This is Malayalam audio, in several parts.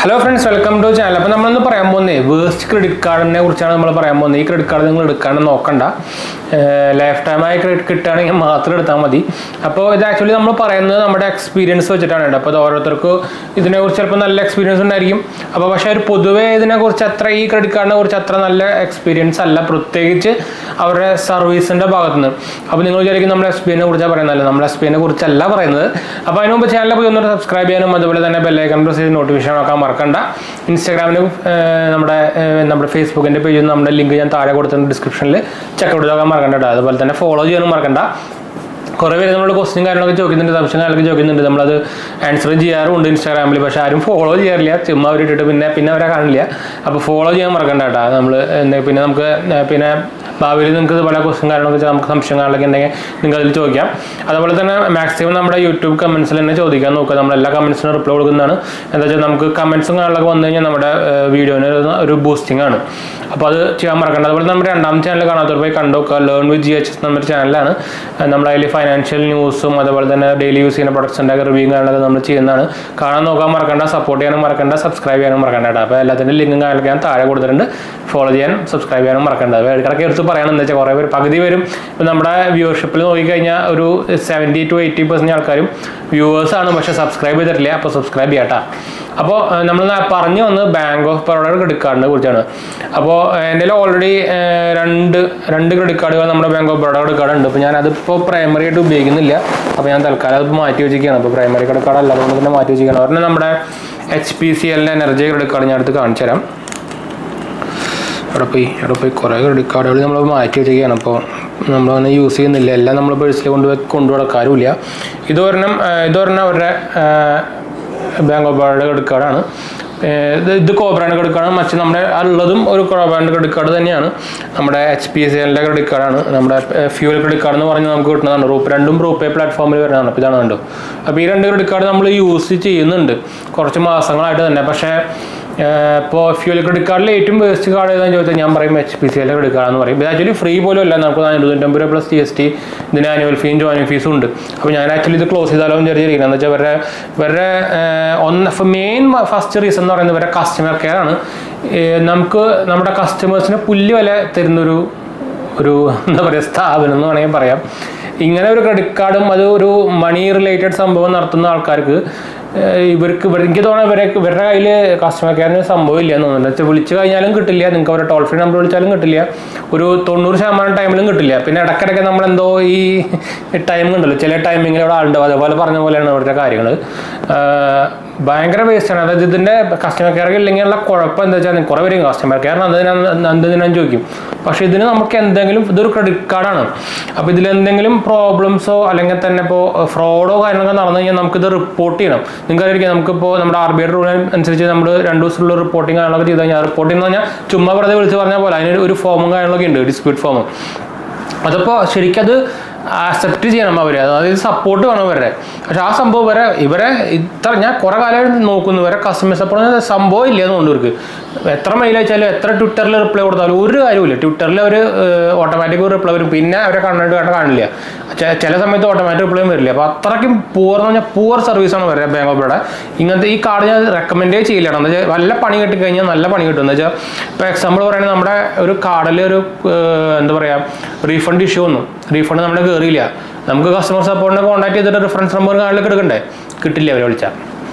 Hello friends, welcome to channel. അപ്പോൾ നമ്മൾ ഇന്ന് പറയാൻ പോകുന്നത് വേസ്റ്റ് ക്രെഡിറ്റ് കാർഡിനെ കുറിച്ചാണ് നമ്മൾ പറയാൻ പോകുന്നത്. ഈ ക്രെഡിറ്റ് കാർഡ് നിങ്ങൾ എടുക്കാണ്ട് നോക്കണ്ട. ലൈഫ് ടൈം ആയി ക്രെഡിറ്റ് കിട്ടുകയാണെങ്കിൽ മാത്രം എടുത്താൽ മതി. അപ്പോൾ ഇത് ആക്ച്വലി നമ്മൾ പറയുന്നത് നമ്മുടെ എക്സ്പീരിയൻസ് വെച്ചിട്ടാണ്. അപ്പോൾ ഓരോരുത്തർക്ക് ഇതിനെക്കുറിച്ച് ചിലപ്പോൾ നല്ല എക്സ്പീരിയൻസ് ഉണ്ടായിരിക്കും. അപ്പോൾ പക്ഷേ ഒരു പൊതുവേ ഇതിനെക്കുറിച്ച് അത്ര ഈ ക്രെഡിറ്റ് കാർഡിനെ കുറിച്ച് അത്ര നല്ല എക്സ്പീരിയൻസ് അല്ല, പ്രത്യേകിച്ച് അവരുടെ സർവീസിൻ്റെ ഭാഗത്തുനിന്ന്. അപ്പോൾ നിങ്ങൾ വിചാരിക്കും നമ്മൾ എസ്ബിഐനെ കുറിച്ചാണ് പറയുന്നതല്ല, നമ്മൾ എസ്ബിഐനെ കുറിച്ചല്ല പറയുന്നത്. അപ്പോൾ അതിന് മുമ്പ് ചാനൽ പോയി ഒന്ന് സബ്സ്ക്രൈബ് ചെയ്യാനും അതുപോലെ തന്നെ ബെല്ലൈക്കൺ പ്രസ് ചെയ്ത് നോട്ടിഫിക്കേഷൻ നോക്കാൻ മറക്കണ്ട. ഇൻസ്റ്റാഗ്രാമിലും നമ്മുടെ ഫേസ്ബുക്കിൻ്റെ പേജിൽ നമ്മുടെ ലിങ്ക് ഞാൻ താഴെ കൊടുത്തിട്ടുണ്ട് ഡിസ്ക്രിപ്ഷനിൽ, ചെക്കൗട്ട് ചെയ്താൽ മറക്കണ്ട. അതുപോലെ തന്നെ ഫോളോ ചെയ്യാനും മറക്കണ്ട. കുറേ പേര് നമ്മൾ ക്വസ്റ്റ്യൻ കാര്യങ്ങളൊക്കെ ചോദിക്കുന്നുണ്ട്, സംശയം കാര്യങ്ങളൊക്കെ ചോദിക്കുന്നുണ്ട്. നമ്മളത് ആൻസർ ചെയ്യാറുണ്ട് ഇൻസ്റ്റാഗ്രാമിൽ, പക്ഷേ ആരും ഫോളോ ചെയ്യാറില്ല. ചുമ്മാ അവരിട്ടിട്ട് പിന്നെ അവരെ കാണില്ല. അപ്പോൾ ഫോളോ ചെയ്യാൻ മറക്കണ്ട കേട്ടോ. നമ്മൾ പിന്നെ നമുക്ക് ഭാവിയിൽ നിങ്ങൾക്ക് പല ക്വസ്റ്റ്യൻ കാര്യങ്ങളൊക്കെ നമുക്ക് സംശയം കാര്യങ്ങളൊക്കെ ഉണ്ടെങ്കിൽ നിങ്ങൾക്ക് അതിൽ ചോദിക്കാം. അതുപോലെ തന്നെ മാക്സിമം നമ്മുടെ യൂട്യൂബ് കമൻസിൽ തന്നെ ചോദിക്കാൻ നോക്കുക. നമ്മളെല്ലാ കമൻസിനും റിപ്ലൈ കൊടുക്കുന്നതാണ്. എന്താ വെച്ചാൽ നമുക്ക് കമൻസും കാര്യങ്ങളൊക്കെ വന്നു കഴിഞ്ഞാൽ നമ്മുടെ വീഡിയോന് ഒരു ബൂസ്റ്റിംഗ് ആണ്. അപ്പോൾ അത് ചെയ്യാൻ മറക്കണ്ട. അതുപോലെ നമ്മുടെ രണ്ടാമത്തെ ചാനൽ കാണാത്തവർ പോയി കണ്ടുനോക്കുക. ലേൺ വിത്ത് GHS എന്നൊരു ചാനലാണ്. നമ്മളതിൽ ഫൈനാൻഷ്യൽ ന്യൂസും അതുപോലെ തന്നെ ഡെയിലി യൂസ് ചെയ്യുന്ന പ്രൊഡക്ട്സിൻ്റെ റിവ്യൂയും കാര്യങ്ങളൊക്കെ നമ്മൾ ചെയ്യുന്നതാണ്. കാണാൻ നോക്കാൻ മറക്കണ്ട, സപ്പോർട്ട് ചെയ്യാനും മറക്കണ്ട, സബ്സ്ക്രൈബ് ചെയ്യാനും മറക്കണ്ട കേട്ടോ. അപ്പോൾ എല്ലാത്തിൻ്റെ ലിങ്കും കാര്യങ്ങളൊക്കെ ഞാൻ താഴെ കൊടുത്തിട്ടുണ്ട്. ഫോളോ ചെയ്യാനും സബ്സ്ക്രൈബ് ചെയ്യാനും മറക്കണ്ട. അപ്പോൾ ഇടയ്ക്കിടയ്ക്ക് എടുത്ത് പറയണം. എന്താ വെച്ചാൽ കുറേ പേര് പകുതി വരും ഇപ്പോൾ നമ്മുടെ വ്യൂവർഷിപ്പിൽ നോക്കിക്കഴിഞ്ഞാൽ ഒരു 70 to 80% ആൾക്കാരും വ്യൂവേഴ്സാണ്, പക്ഷേ സബ്സ്ക്രൈബ് ചെയ്തിട്ടില്ല. അപ്പോൾ സബ്സ്ക്രൈബ് ചെയ്യാം കേട്ടോ. അപ്പോൾ നമ്മൾ പറഞ്ഞു വന്നത് ബാങ്ക് ഓഫ് ബറോഡ ക്രെഡിറ്റ് കാർഡിനെ കുറിച്ചാണ്. അപ്പോൾ എൻ്റെ ഓൾറെഡി രണ്ട് ക്രെഡിറ്റ് കാർഡുകൾ നമ്മുടെ bank of Baroda credit card ഉണ്ട്. അപ്പോൾ ഞാനതിപ്പോൾ പ്രൈമറി ആയിട്ട് ഉപയോഗിക്കുന്നില്ല. അപ്പോൾ ഞാൻ തൽക്കാലം അതിപ്പോൾ മാറ്റി വെച്ചിരിക്കുകയാണ്. അപ്പോൾ പ്രൈമറി ക്രെഡിറ്റ് കാർഡ് അല്ലാതുകൊണ്ട് തന്നെ മാറ്റി വെച്ചിരിക്കുകയാണ്. ഒരെണ്ണം നമ്മുടെ HPCLൻ്റെ എനർജി ക്രെഡിറ്റ് കാർഡ് ഞാൻ അടുത്ത് കാണിച്ചു തരാം. അവിടെ പോയി കുറേ ക്രെഡിറ്റ് കാർഡുകൾ നമ്മൾ മാറ്റി വെച്ചിരിക്കുകയാണ്. അപ്പോൾ നമ്മളങ്ങനെ യൂസ് ചെയ്യുന്നില്ല. എല്ലാം നമ്മൾ പേഴ്സിൽ കൊണ്ടുനടക്കാറുമില്ല. ഇതൊരെണ്ണം അവരുടെ ബാങ്ക് ഓഫ് ബറോഡ ക്രെഡിറ്റ് കാർഡാണ്. ഇത് കോബ്രാൻ്റെ ക്രെഡിറ്റ് കാർഡാണ്. മറ്റ് നമ്മുടെ ഉള്ളതും ഒരു കോബ്രാൻ്റെ ക്രെഡിറ്റ് കാർഡ് തന്നെയാണ്. നമ്മുടെ HPCLൻ്റെ ക്രെഡിറ്റ് കാർഡാണ്. നമ്മുടെ ഫ്യൂൽ ക്രെഡിറ്റ് കാർഡ് എന്ന് പറഞ്ഞാൽ നമുക്ക് കിട്ടുന്നതാണ്. രണ്ടും റൂപേ പ്ലാറ്റ്ഫോമിൽ വരുന്നതാണ്. അപ്പോൾ ഇതാണ് കണ്ടോ. അപ്പോൾ ഈ രണ്ട് ക്രെഡിറ്റ് കാർഡ് നമ്മൾ യൂസ് ചെയ്യുന്നുണ്ട് കുറച്ച് മാസങ്ങളായിട്ട് തന്നെ. പക്ഷേ ഇപ്പോൾ ഫ്യൂൽ ക്രെഡിറ്റ് കാർഡിൽ ഏറ്റവും ബെസ്റ്റ് കാർഡ് ഏതാണെന്ന് ചോദിച്ചാൽ ഞാൻ പറയും HPCLൻ്റെ ക്രെഡിറ്റ് കാർഡ് എന്ന് പറയും. ഇത് ആക്ച്വലി ഫ്രീ പോലും അല്ല, നമുക്ക് 450 പ്ലസ് GST, ഇതിന് ആനുവൽ ഫീയും ജോയിനിങ് ഫീസും ഉണ്ട്. അപ്പോൾ ഞാൻ ആക്ച്വലി ഇത് ക്ലോസ് ചെയ്താലോ എന്ന് വിചാരിച്ചിരിക്കുന്നത്. എന്ന് വെച്ചാൽ ഇവരുടെ മെയിൻ ഫസ്റ്റ് റീസൺ എന്ന് പറയുന്നത് ഇവരുടെ കസ്റ്റമർ കെയർ ആണ്. നമുക്ക് നമ്മുടെ കസ്റ്റമേഴ്സിന് പുല്ല് വില തരുന്നൊരു എന്താ പറയുക സ്ഥാപനം എന്ന് വേണമെങ്കിൽ പറയാം. ഇങ്ങനെ ഒരു ക്രെഡിറ്റ് കാർഡും അത് ഒരു മണി റിലേറ്റഡ് സംഭവം നടത്തുന്ന ആൾക്കാർക്ക് എനിക്ക് തോന്നുന്നത് ഇവരുടെ കയ്യിൽ കസ്റ്റമർ കെയറിന് സംഭവം ഇല്ല എന്ന് തോന്നുന്നുണ്ട്. വെച്ചാൽ വിളിച്ചു കഴിഞ്ഞാലും കിട്ടില്ല, നിങ്ങൾക്ക് അവരുടെ ടോൾ ഫ്രീ നമ്പർ വിളിച്ചാലും കിട്ടില്ല, ഒരു 90% ടൈമിലും കിട്ടില്ല. പിന്നെ ഇടയ്ക്കിടയ്ക്ക് നമ്മളെന്തോ ഈ ടൈം ഉണ്ടല്ലോ, ചില ടൈമിങ്ങിൽ അവിടെ ആളുണ്ടാവും. അതേപോലെ പറഞ്ഞ പോലെയാണ് അവരുടെ കാര്യങ്ങൾ. ഭയങ്കര വേസ്റ്റാണ്. അതായത് ഇതിൻ്റെ കസ്റ്റമർ കെയർ ഇല്ലെങ്കിലുള്ള കുഴപ്പം എന്താ വെച്ചാൽ കുറേ പേരും കസ്റ്റമർ കെയറിന് എന്തിനാന്ന് ചോദിക്കും. പക്ഷേ ഇതിന് നമുക്ക് എന്തെങ്കിലും ഇതൊരു ക്രെഡിറ്റ് കാർഡാണ്. അപ്പോൾ ഇതിലെന്തെങ്കിലും പ്രോബ്ലംസോ അല്ലെങ്കിൽ തന്നെ ഇപ്പോൾ ഫ്രോഡോ കാര്യങ്ങളൊക്കെ നടന്നു കഴിഞ്ഞാൽ നമുക്കിത് റിപ്പോർട്ട് ചെയ്യണം. നിങ്ങൾക്കറിയാം, നമുക്കിപ്പോൾ നമ്മുടെ RBI റൂൾ അനുസരിച്ച് നമ്മൾ 2 ദിവസമുള്ള റിപ്പോർട്ടിങ് കാര്യങ്ങളൊക്കെ ചെയ്ത് കഴിഞ്ഞാൽ റിപ്പോർട്ടിംഗ് എന്ന് പറഞ്ഞാൽ ചുമ്മാ വെറുതെ വിളിച്ച് പറഞ്ഞാൽ പോലെ അതിന് ഒരു ഫോമും കാര്യങ്ങളൊക്കെ ഉണ്ട്, ഡിസ്പ്യൂട്ട് ഫോമും. അതപ്പോൾ ശരിക്കും അത് അക്സെപ്റ്റ് ചെയ്യണം അവർ, അതായത് സപ്പോർട്ട് വേണം ഇവരുടെ. പക്ഷെ ആ സംഭവം ഇവരെ ഞാൻ കുറേ കാലമായിട്ട് നോക്കുന്നു, ഇവരെ കസ്റ്റമർ സപ്പോർട്ട് സംഭവം ഇല്ലയെന്ന് കൊണ്ട് ഇവർക്ക് എത്ര മെയിൽ അയച്ചാലും എത്ര ട്വിറ്ററിൽ റിപ്ലൈ കൊടുത്താലും ഒരു കാര്യമില്ല. ട്വിറ്ററിൽ അവർ ഓട്ടോമാറ്റിക് റിപ്ലൈ വരും, പിന്നെ അവരെ കാണില്ല. ചില സമയത്ത് ഓട്ടോമാറ്റിക് റിപ്ലൈയും വരില്ല. അപ്പോൾ അത്രയ്ക്കും പൂവർ സർവീസാണ് വരിക ബാങ്ക് ഓഫ് ബറോഡ. ഇങ്ങനത്തെ ഈ കാർഡ് ഞാൻ റെക്കമെൻഡേ ചെയ്യില്ല. എന്താ വെച്ചാൽ വല്ല പണി കിട്ടിക്കഴിഞ്ഞാൽ നല്ല പണി കിട്ടും. എന്ന് വെച്ചാൽ ഇപ്പോൾ എക്സാമ്പിൾ പറയുകയാണെങ്കിൽ നമ്മുടെ ഒരു കാർഡിൽ ഒരു എന്താ പറയുക റീഫണ്ട് ഇഷ്യൂ വന്നു, റീഫണ്ട് നമ്മുടെ കയറിയില്ല. നമുക്ക് കസ്റ്റമർ സപ്പോർട്ടിനെ കോൺടാക്ട് ചെയ്തിട്ട് റെഫറൻസ് നമ്പർ കാർഡിലേക്ക് എടുക്കണ്ടേ, കിട്ടില്ല. അവരെ വിളിച്ചാൽ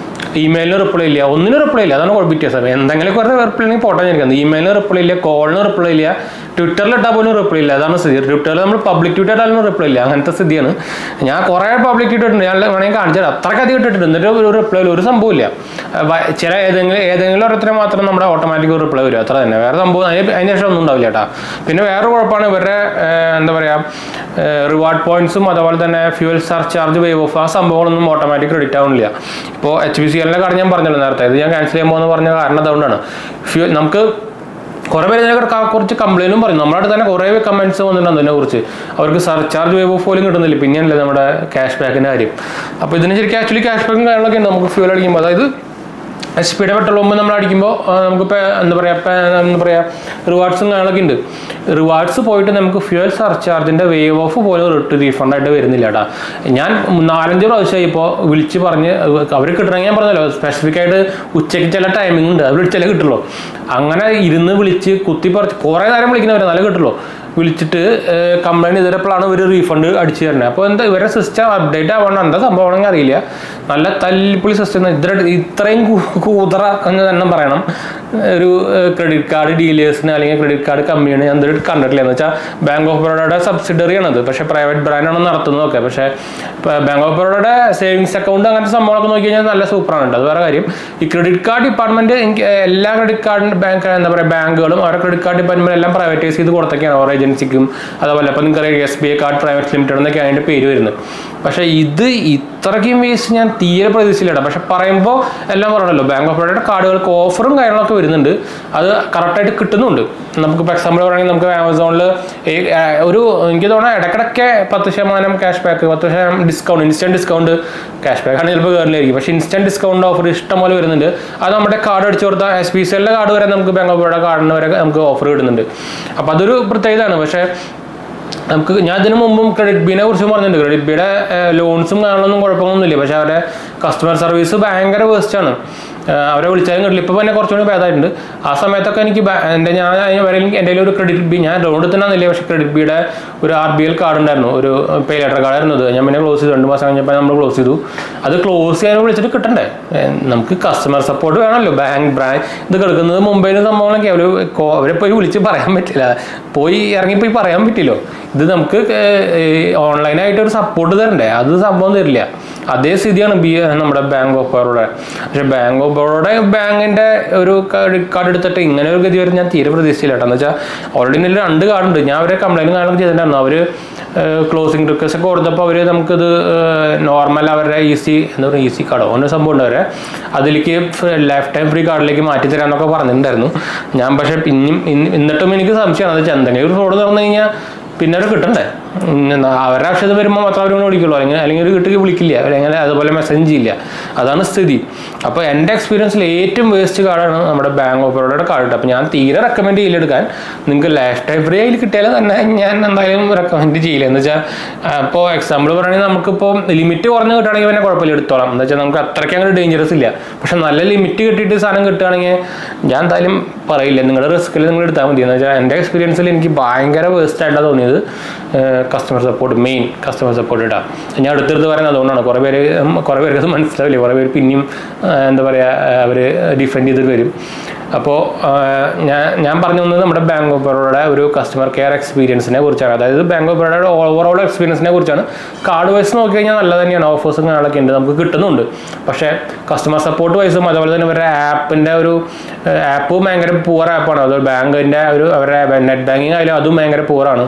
ഇമെയിലിന് റിപ്ലൈ ഇല്ല, ഒന്നിനും റിപ്ലൈ ഇല്ല. അതാണ് വ്യത്യാസം. എന്തെങ്കിലും കുറേ റിപ്ലൈ ഉണ്ടെങ്കിൽ പോട്ടെ എനിക്കുന്നത്. ഇമെയിലിന് റിപ്ലൈ ഇല്ല, കോളിന് റിപ്ലൈ ഇല്ല, ട്വിറ്ററിൽ ഇട്ടാൽ പോലും റിപ്ലൈ ഇല്ല. അതാണ് സ്ഥിതി. ട്വിറ്ററിൽ നമ്മൾ പബ്ലിക് ട്വിറ്റർ ഇട്ടാലും റിപ്ലൈ ഇല്ല. അങ്ങനത്തെ സ്ഥിതിയാണ്. ഞാൻ കുറേ പബ്ലിക് ട്വിറ്റർ ഇട്ടുണ്ട്, ഞാൻ വേണമെങ്കിൽ കാണിച്ചാൽ അത്രയ്ക്കധികം ഇട്ടിട്ടുണ്ട്, എന്നിട്ട് ഒരു റിപ്ലൈ ഒരു സംഭവമില്ല. ചില ഏതെങ്കിലും ഓരോരുത്തരെ മാത്രം നമ്മുടെ ഓട്ടോമാറ്റിക് റിപ്ലൈ വരും, അത്ര തന്നെ. വേറെ സംഭവം അതിന് ശേഷം ഒന്നും ഉണ്ടാവില്ല കേട്ടോ. പിന്നെ വേറെ കുഴപ്പമാണ് ഇവരുടെ എന്താ പറയുക റിവാർഡ് പോയിന്റ്സും അതുപോലെ തന്നെ ഫ്യൂൽ സർചാർജ് വേവ് ഓഫ് ആ സംഭവങ്ങളൊന്നും ഓട്ടോമാറ്റിക് ക്രെഡിറ്റ് ആവുന്നില്ല. ഇപ്പോൾ HPCLൻ്റെ കാർഡ് ഞാൻ പറഞ്ഞല്ലോ നേരത്തെ, ഇത് ഞാൻ ക്യാൻസൽ ചെയ്യാൻ പോകുന്ന പറഞ്ഞ കാരണം അതുകൊണ്ടാണ്. നമുക്ക് കുറേ പേര് ഇതിനെക്കുറിച്ച് കംപ്ലയിൻറ്റും പറഞ്ഞു. നമ്മുടെ അടുത്ത് തന്നെ കുറേ കമൻറ്റ്സ് വന്നിട്ടുണ്ട് അതിനെക്കുറിച്ച്. അവർക്ക് സർചാർജ് വേവ് ഓഫ് പോലും കിട്ടുന്നില്ല. പിന്നെയല്ലേ നമ്മുടെ ക്യാഷ് ബാക്കിൻ്റെ കാര്യം. അപ്പോൾ ഇതിന് ശരിക്കും ആക്ച്വലി ക്യാഷ് ബാക്കും കാര്യങ്ങളൊക്കെ ഉണ്ട് നമുക്ക് ഫ്യൂൽ അടിക്കുമ്പോൾ. അതായത് SP-യുടെ പെട്രോൾ പമ്പ് നമ്മൾ അടിക്കുമ്പോൾ നമുക്കിപ്പോൾ എന്താ പറയുക റിവാർഡ്സും കാര്യങ്ങളൊക്കെ ഉണ്ട്. റിവാർഡ്സ് പോയിട്ട് നമുക്ക് ഫ്യൂൽ സർചാർജിൻ്റെ വേവ് ഓഫ് പോലും റീഫണ്ടായിട്ട് വരുന്നില്ല കേട്ടോ. ഞാൻ 4-5 പ്രാവശ്യമായി ഇപ്പോൾ വിളിച്ച് പറഞ്ഞ് അവർ കിട്ടണമെങ്കിൽ ഞാൻ പറഞ്ഞല്ലോ സ്പെസിഫിക് ആയിട്ട് ഉച്ചയ്ക്ക് ചില ടൈമിംഗ് ഉണ്ട്, അത് വിളിച്ചാലേ കിട്ടുള്ളൂ. അങ്ങനെ ഇരുന്ന് വിളിച്ച് കുത്തിപ്പറിച്ച് കുറേ നേരം വിളിക്കുന്നവരെ നല്ല കിട്ടുള്ളൂ. വിളിച്ചിട്ട് കംപ്ലൈൻറ്റ് ചെയ്തപ്പോഴാണ് ഇവർ റീഫണ്ട് അടിച്ചു തരുന്നത്. അപ്പോൾ എന്താ ഇവരുടെ സിസ്റ്റം അപ്ഡേറ്റ് ആവണം, എന്താ സംഭവമാണെങ്കിൽ അറിയില്ല. നല്ല തല്ലിപ്പൊളി സിസ്റ്റം, ഇത്രയും കൂതറ എന്ന് തന്നെ പറയണം. ഒരു ക്രെഡിറ്റ് കാർഡ് ഡീലേഴ്സിന് അല്ലെങ്കിൽ ക്രെഡിറ്റ് കാർഡ് കമ്പനിയാണ് ഞാൻ എന്തൊരു കണ്ടിട്ടില്ല. എന്ന് വെച്ചാൽ ബാങ്ക് ഓഫ് ബറോഡയുടെ സബ്സിഡറിയാണത്, പക്ഷേ പ്രൈവറ്റ് ബ്രാൻഡാണ് നടത്തുന്നതൊക്കെ. പക്ഷേ ബാങ്ക് ഓഫ് ബറോഡയുടെ സേവിങ്സ് അക്കൗണ്ട് അങ്ങനത്തെ സംഭവങ്ങളൊക്കെ നോക്കി കഴിഞ്ഞാൽ നല്ല സൂപ്പറാണ് കേട്ടോ. അത് വേറെ കാര്യം. ഈ ക്രെഡിറ്റ് കാർഡ് ഡിപ്പാർട്ട്മെൻറ്റ് എനിക്ക് എല്ലാ ക്രെഡിറ്റ് കാർഡിൻ്റെ എന്താ പറയുക ബാങ്കുകളും അവരുടെ ക്രെഡിറ്റ് കാർഡ് ഡിപ്പാർട്ട്മെൻറ്റ് എല്ലാം പ്രൈവറ്റൈസ് ചെയ്ത് കൊടുത്തൊക്കെയാണ് ഓരോ ഏജൻസിക്കും. അതുപോലെ ഇപ്പോൾ നിങ്ങൾക്കറിയാം SBI കാർഡ് പ്രൈവറ്റ് ലിമിറ്റഡ് എന്നൊക്കെ അതിൻ്റെ പേര് വരുന്നത്. പക്ഷേ ഇത് ഇത്രയ്ക്കും വേസ്റ്റ് ഞാൻ തീരെ പ്രതീക്ഷിച്ചില്ല. പക്ഷെ പറയുമ്പോൾ എല്ലാം പറയണല്ലോ ബാങ്ക് ഓഫ് ബറോഡയുടെ കാർഡുകൾക്ക് ഓഫറും കാര്യങ്ങളൊക്കെ വരുന്നുണ്ട്, അത് കറക്റ്റായിട്ട് കിട്ടുന്നുണ്ട്. നമുക്കിപ്പോൾ എക്സാമ്പിൾ പറയുകയാണെങ്കിൽ നമുക്ക് ആമസോണിൽ ഒരു എനിക്ക് തോന്നുന്നത് ഇടയ്ക്കിടയ്ക്ക് 10% cash back, 10% discount, instant discount, cash back ആണ് ചിലപ്പോൾ കയറില്ലായിരിക്കും, പക്ഷേ ഇൻസ്റ്റൻറ്റ് ഡിസ്കൗണ്ട് ഓഫർ ഇഷ്ടം പോലെ വരുന്നുണ്ട്. അത് നമ്മുടെ കാർഡ് അടിച്ചു കൊടുത്താൽ SBCയുടെ കാർഡ് വരെ നമുക്ക് ബാങ്ക് ഓഫ് ബറോഡ കാർഡിന് വരെ നമുക്ക് ഓഫർ കിട്ടുന്നുണ്ട്. അപ്പോൾ അതൊരു പ്രത്യേകതയാണ്. പക്ഷേ നമുക്ക് ഞാൻ ഇതിനു മുമ്പും ക്രെഡിറ്റ് ബിനെ കുറിച്ച് പറഞ്ഞിട്ടുണ്ട്. ക്രെഡിറ്റ് ബിയുടെ ലോൺസും കാണാനൊന്നും കുഴപ്പമൊന്നുമില്ല, പക്ഷേ അവരുടെ കസ്റ്റമർ സർവീസ് ഭയങ്കര വേസ്റ്റാണ്. അവരെ വിളിച്ചാലും കിട്ടില്ല. ഇപ്പോൾ പിന്നെ കുറച്ചുകൂടി ഭേദമായിട്ടുണ്ട്. ആ സമയത്തൊക്കെ എനിക്ക് എൻ്റെ ഒരു ക്രെഡിറ്റ് ബി ഞാൻ ലോൺ എടുത്തിട്ടില്ല, പക്ഷേ ക്രെഡിറ്റ് ബിയുടെ ഒരു RBL കാർഡ് ഉണ്ടായിരുന്നു, ഒരു പേ ലെറ്റർ കാർഡ് ആയിരുന്നു. ഞാൻ പിന്നെ ക്ലോസ് ചെയ്തു, 2 മാസം കഴിഞ്ഞപ്പോൾ നമ്മൾ ക്ലോസ് ചെയ്തു. അത് ക്ലോസ് ചെയ്യാൻ വിളിച്ചിട്ട് കിട്ടണ്ടേ, നമുക്ക് കസ്റ്റമർ സപ്പോർട്ട് വേണമല്ലോ. ബ്രാൻഡ് ഇത് കിടക്കുന്നത് മുംബൈയിലെ സംഭവങ്ങളൊക്കെ അവരെ പോയി വിളിച്ച് പറയാൻ പറ്റില്ല, ഇറങ്ങിപ്പോയി പറയാൻ പറ്റില്ലോ. ഇത് നമുക്ക് ഓൺലൈനായിട്ട് ഒരു സപ്പോർട്ട് തരണ്ടേ, അത് സംഭവം തരില്ല. അതേ സ്ഥിതിയാണ് നമ്മുടെ ബാങ്ക് ഓഫ് ബറോഡ. പക്ഷേ ബാങ്ക് ഓഫ് ബറോഡ ബാങ്കിൻ്റെ ഒരു ക്രെഡിറ്റ് കാർഡ് എടുത്തിട്ട് ഇങ്ങനെ ഒരു ഗതി വരെ ഞാൻ തീരെ പ്രതീക്ഷിച്ചില്ല കേട്ടോ. എന്ന് വെച്ചാൽ ഓൾറെഡി ഇതിൽ 2 കാർഡുണ്ട്. ഞാൻ അവരെ കംപ്ലൈൻറ്റും കാര്യങ്ങളൊക്കെ ചെയ്തിട്ടുണ്ടായിരുന്നു. അവർ ക്ലോസിംഗ് റിക്വസ്റ്റ് ഒക്കെ കൊടുത്തപ്പോൾ അവർ നമുക്കിത് നോർമൽ അവരുടെ ഈസി കാർഡോ അങ്ങനെ സംഭവം ഉണ്ട്, അവരെ അതിലേക്ക് ലൈഫ് ടൈം ഫ്രീ കാർഡിലേക്ക് മാറ്റി തരാമെന്നൊക്കെ പറഞ്ഞിട്ടുണ്ടായിരുന്നു. ഞാൻ പക്ഷേ എന്നിട്ടും എനിക്ക് സംശയമാണ്, അത് എന്തെങ്കിലും ഒരു ഫ്രോഡ് തുറന്നു കഴിഞ്ഞാൽ പിന്നെ അവർ കിട്ടണ്ടേ. അവരുടെ ആവശ്യത്തിൽ വരുമ്പോൾ മാത്രം അവരോട് വിളിക്കുള്ളൂ, അല്ലെങ്കിൽ ഒരു കിട്ടുക വിളിക്കില്ല, അല്ലെങ്കിൽ അതുപോലെ മെസ്സേജ് ചെയ്യില്ല. അതാണ് സ്ഥിതി. അപ്പോൾ എൻ്റെ എക്സ്പീരിയൻസിൽ ഏറ്റവും വേസ്റ്റ് കാർഡാണ് നമ്മുടെ ബാങ്ക് ഓഫ് ബറോഡയുടെ കാർഡ്. അപ്പോൾ ഞാൻ തീരെ റെക്കമെൻഡ് ചെയ്യില്ല എടുക്കാൻ. നിങ്ങൾക്ക് ലൈഫ് ടൈം ഫ്രീ ആയി കിട്ടിയാലും തന്നെ ഞാൻ എന്തായാലും റെക്കമെൻഡ് ചെയ്യില്ല. എന്ന് വെച്ചാൽ ഇപ്പോൾ എക്സാമ്പിൾ പറയുകയാണെങ്കിൽ നമുക്കിപ്പോൾ ലിമിറ്റ് കുറഞ്ഞ് കിട്ടുകയാണെങ്കിൽ പിന്നെ കുഴപ്പമില്ല, എടുത്തോളാം. എന്ന് വെച്ചാൽ നമുക്ക് അത്രയ്ക്ക് അങ്ങനെ ഡേഞ്ചറസ് ഇല്ല. പക്ഷെ നല്ല ലിമിറ്റ് കിട്ടിയിട്ട് സാധനം കിട്ടുകയാണെങ്കിൽ ഞാൻ എന്തായാലും പറയില്ല, നിങ്ങളുടെ റിസ്കിൽ നിങ്ങൾ എടുത്താൽ മതി. എന്ന് വെച്ചാൽ എൻ്റെ എക്സ്പീരിയൻസിൽ എനിക്ക് ഭയങ്കര വേസ്റ്റായിട്ടാണ് തോന്നിയത് customer support, main customer support ഇടാം. ഞാൻ അടുത്തടുത്ത് പറയുന്നത് അതുകൊണ്ടാണ്. കുറേ പേർക്ക് അത് മനസ്സിലാവില്ല, കുറേ പേര് പിന്നെയും എന്താ പറയുക അവർ ഡിഫെൻഡ് ചെയ്തിട്ട് വരും. അപ്പോൾ ഞാൻ പറഞ്ഞു തന്നത് നമ്മുടെ ബാങ്ക് ഓഫ് ബറോഡയുടെ ഒരു കസ്റ്റമർ കെയർ എക്സ്പീരിയൻസിനെ കുറിച്ചാണ്. അതായത് ബാങ്ക് ഓഫ് ബറോഡയുടെ ഓവറോൾ എക്സ്പീരിയൻസിനെ കുറിച്ചാണ്. കാർഡ് വൈസ് നോക്കി കഴിഞ്ഞാൽ നല്ല തന്നെയാണ്, ഓഫേഴ്സും കാര്യങ്ങളൊക്കെ ഉണ്ട്, നമുക്ക് കിട്ടുന്നുണ്ട്. പക്ഷേ കസ്റ്റമർ സപ്പോർട്ട് വൈസും അതുപോലെ തന്നെ ഇവരുടെ ആപ്പിൻ്റെ ഒരു ആപ്പ് ഭയങ്കര പൂവർ ആപ്പാണ്. അത് ബാങ്കിൻ്റെ അവരുടെ നെറ്റ് ബാങ്കിങ് ആയാലും അതും ഭയങ്കര പൂവറാണ്.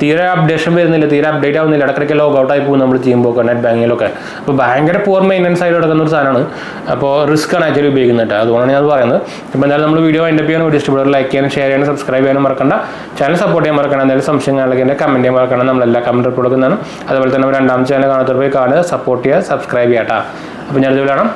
തീരെ അപ്ഡേഷൻ വരുന്നില്ല, തീരെ അപ്ഡേറ്റ് ആവുന്നില്ല, ഇടയ്ക്കിടയ്ക്ക് ലോഗ് ഔട്ട് ആയി പോകും നമ്മൾ ചെയ്യുമ്പോൾ നെറ്റ് ബാങ്കിങ്ങിലൊക്കെ. അപ്പോൾ ഭയങ്കര പൂവർ മെയിൻ്റനൻസ് ആയിട്ട് കിടക്കുന്ന ഒരു സാധനമാണ്. അപ്പോൾ റിസ്ക് ആണ് ആക്ച്വലി ഉപയോഗിക്കുന്നത്. അതുകൊണ്ടാണ് ഞാൻ പറയുന്നത്. ഇപ്പോൾ എന്തായാലും നമ്മൾ വീഡിയോ വൈൻഡപ്പ് ചെയ്യാൻ വീഡിയോ ഇഷ്ടപ്പെടുക, ലൈക്ക് ചെയ്യാനും ഷെയർ ചെയ്യാനും സബ്സ്ക്രൈബ് ചെയ്യാനും മറക്കണ്ട. ചാനൽ സപ്പോർട്ട് ചെയ്യാൻ മറക്കണം. എന്തെങ്കിലും സംശയങ്ങളൊക്കെ എൻ്റെ കമൻറ്റ് ചെയ്യാൻ മറക്കണം. നമ്മളെല്ലാം കമൻറ്റ് റിപ്പോർട്ട് കൊടുക്കുന്നതാണ്. അതുപോലെ തന്നെ 2ാമത്തെ ചാനൽ കാണാത്തവർ പോയി കാണുക, സപ്പോർട്ട് ചെയ്യുക, സബ്സ്ക്രൈബ് ചെയ്യാം കേട്ടോ. അപ്പോൾ ഞാൻ ഇത് കാണാം.